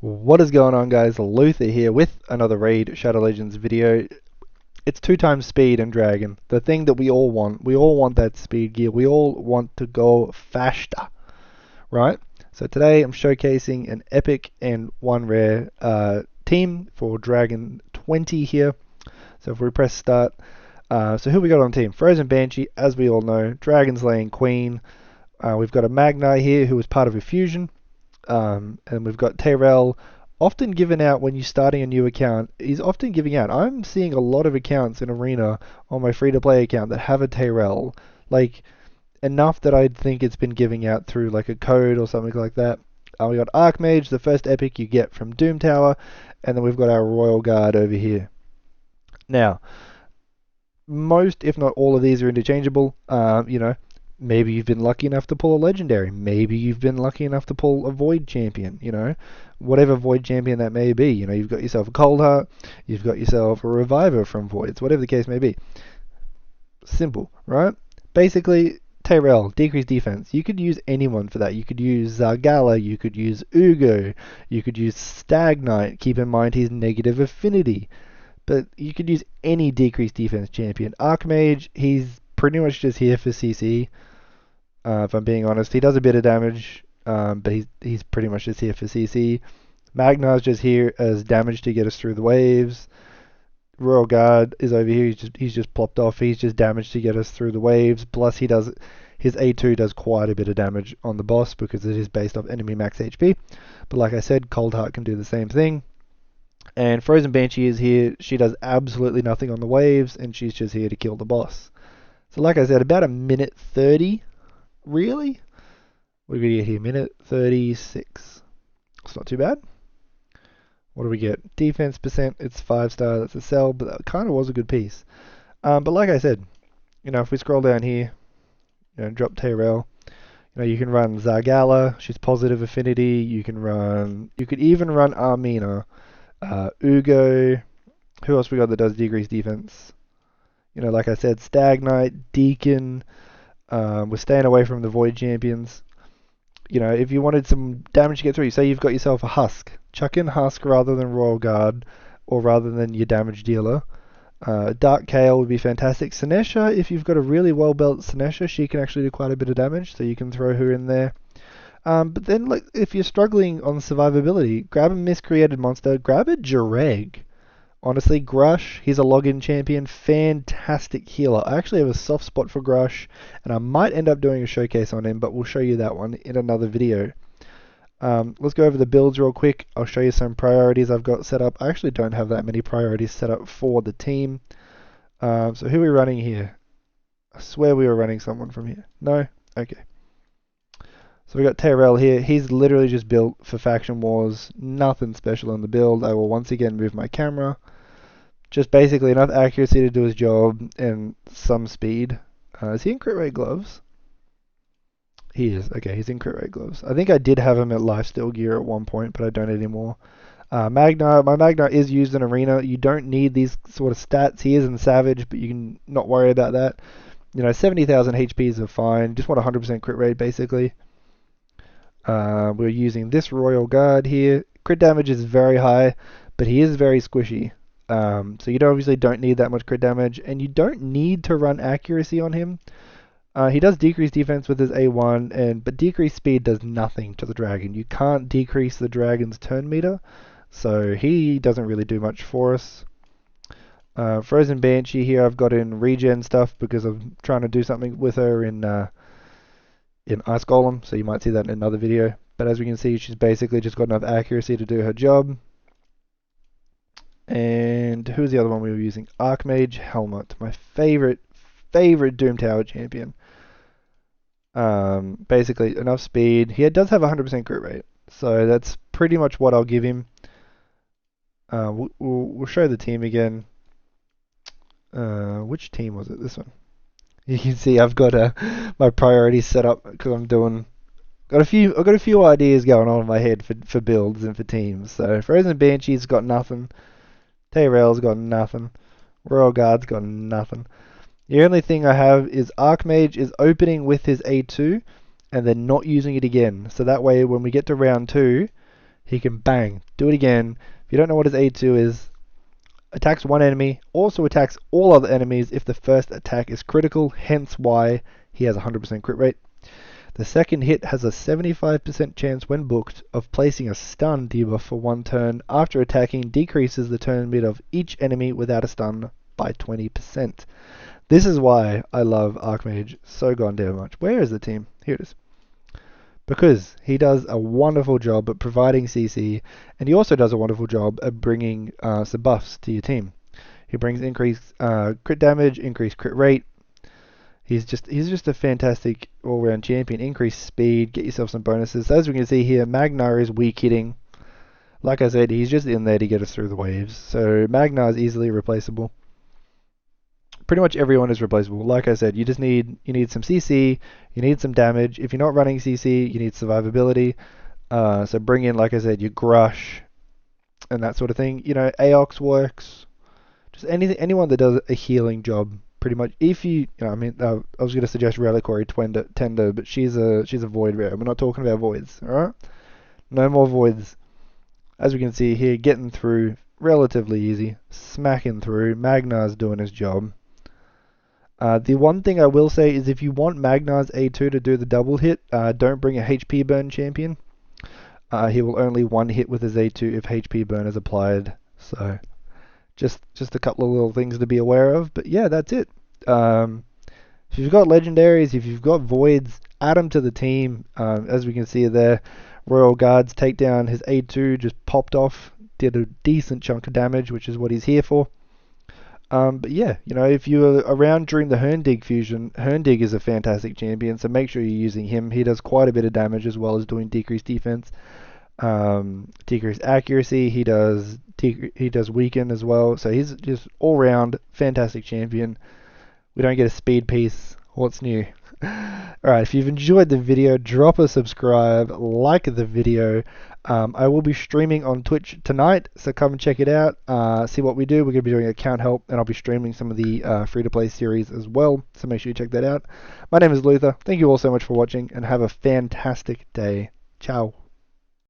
What is going on, guys? Luther here with another Raid Shadow Legends video. It's 2 times speed and dragon, the thing that we all want. We all want that speed gear. We all want to go faster, right? So today I'm showcasing an epic and 1 rare team for Dragon 20 here. So if we press start, so who we got on team? Frozen Banshee, as we all know, Dragon Slaying Queen. We've got a Magni here who is part of a fusion. And we've got Tyrell, often given out when you're starting a new account. He's often giving out. I'm seeing a lot of accounts in Arena on my free-to-play account that have a Tyrell, like enough that I'd think it's been giving out through like a code or something like that. We got Archmage, the first epic you get from Doom Tower, and then we've got our Royal Guard over here. Now, most, if not all of these are interchangeable. Maybe you've been lucky enough to pull a legendary. Maybe you've been lucky enough to pull a void champion, whatever void champion that may be. You've got yourself a cold heart, you've got yourself a reviver from voids, whatever the case may be. Simple, right? Basically, Tyrell, decreased defense. You could use anyone for that. You could use Zargala, you could use Ugo, you could use Stag Knight. Keep in mind his negative affinity. But you could use any decreased defense champion. Archmage, he's pretty much just here for CC. If I'm being honest, he does a bit of damage, but he's pretty much just here for CC. Magnar's just here as damage to get us through the waves. Royal Guard is over here. He's just plopped off. He's just damage to get us through the waves. Plus his A2 does quite a bit of damage on the boss because it is based off enemy max HP. But like I said, Cold Heart can do the same thing. And Frozen Banshee is here. She does absolutely nothing on the waves, and she's just here to kill the boss. So like I said, about a minute 30. Really? What do we get here? Minute 36. It's not too bad. What do we get? Defense percent, it's 5-star. That's a sell, but that kind of was a good piece. But like I said, if we scroll down here, drop Tyrell. You can run Zargala. She's positive affinity. You could even run Armina. Ugo. Who else we got that does decreased defense? Like I said, Stag Knight, Deacon. We're staying away from the Void Champions. If you wanted some damage to get through, say you've got yourself a Husk. Chuck in Husk rather than Royal Guard, or rather than your damage dealer. Dark Kale would be fantastic. Sinesha, if you've got a really well-built Sinesha, she can actually do quite a bit of damage, so you can throw her in there. But then, if you're struggling on survivability, grab a miscreated monster, grab a Jareg. Honestly, Grush, he's a login champion, fantastic healer. I actually have a soft spot for Grush, and I might end up doing a showcase on him, but we'll show you that one in another video. Let's go over the builds real quick. I'll show you some priorities I've got set up. I actually don't have that many priorities set up for the team. So who are we running here? I swear we were running someone from here. No? Okay. So we got Tyrell here. He's literally just built for faction wars. Nothing special on the build. I will once again move my camera. Just basically enough accuracy to do his job and some speed. Is he in crit rate gloves? He is. Okay, he's in crit rate gloves. I think I did have him at lifesteal gear at one point, but I don't anymore. My Magna is used in Arena. You don't need these sort of stats. He is in Savage, but you can not worry about that. 70,000 HPs are fine. Just want 100% crit rate, basically. We're using this Royal Guard here. Crit damage is very high, but he is very squishy. So you obviously don't need that much crit damage, and you don't need to run accuracy on him. He does decrease defense with his A1, but decreased speed does nothing to the dragon. You can't decrease the dragon's turn meter, so he doesn't really do much for us. Frozen Banshee here, I've got in regen stuff because I'm trying to do something with her in Ice Golem, so you might see that in another video. But as we can see, she's basically just got enough accuracy to do her job. And who's the other one we were using? Archmage Helmet, my favorite Doom Tower champion. Basically enough speed. He does have 100% crit rate, so that's pretty much what I'll give him. We'll show the team again. Which team was it? This one. You can see I've got my priorities set up because I've got a few ideas going on in my head for builds and for teams. So Frozen Banshee's got nothing. Tyrell's got nothing. Royal Guard's got nothing. The only thing I have is Archmage is opening with his A2 and then not using it again. So that way when we get to round 2, he can bang, do it again. If you don't know what his A2 is, attacks one enemy, also attacks all other enemies if the first attack is critical, hence why he has 100% crit rate. The second hit has a 75% chance when booked of placing a stun debuff for one turn. After attacking, decreases the turn mid of each enemy without a stun by 20%. This is why I love Archmage so goddamn much. Where is the team? Here it is. Because he does a wonderful job at providing CC, and he also does a wonderful job at bringing some buffs to your team. He brings increased crit damage, increased crit rate. He's just a fantastic all-round champion. Increased speed, get yourself some bonuses. As we can see here, Magnar is weak hitting. Like I said, he's just in there to get us through the waves. So Magnar is easily replaceable. Pretty much everyone is replaceable. Like I said, you need some CC, you need some damage. If you're not running CC, you need survivability. So bring in, like I said, your Grush and that sort of thing. You know, Aox works. Just anyone that does a healing job, pretty much. If I was going to suggest Reliquary Tender, but she's a void rare. We're not talking about voids, all right? No more voids. As we can see here, getting through relatively easy, smacking through. Magnar's doing his job. The one thing I will say is if you want Magnar's A2 to do the double hit, don't bring a HP burn champion. He will only one hit with his A2 if HP burn is applied. So just a couple of little things to be aware of. But yeah, that's it. If you've got legendaries, if you've got voids, add them to the team. As we can see there, Royal Guards take down his A2, just popped off, did a decent chunk of damage, which is what he's here for. But yeah, you know, if you're around during the Herndig fusion, Herndig is a fantastic champion, so make sure you're using him. He does quite a bit of damage as well as doing decreased defense, decreased accuracy. He does weaken as well, so he's just all round fantastic champion. We don't get a speed piece. What's new? Alright, if you've enjoyed the video, drop a subscribe, like the video. I will be streaming on Twitch tonight, so come and check it out. See what we do. We're going to be doing account help, and I'll be streaming some of the free-to-play series as well, so make sure you check that out. My name is Luther. Thank you all so much for watching, and have a fantastic day. Ciao.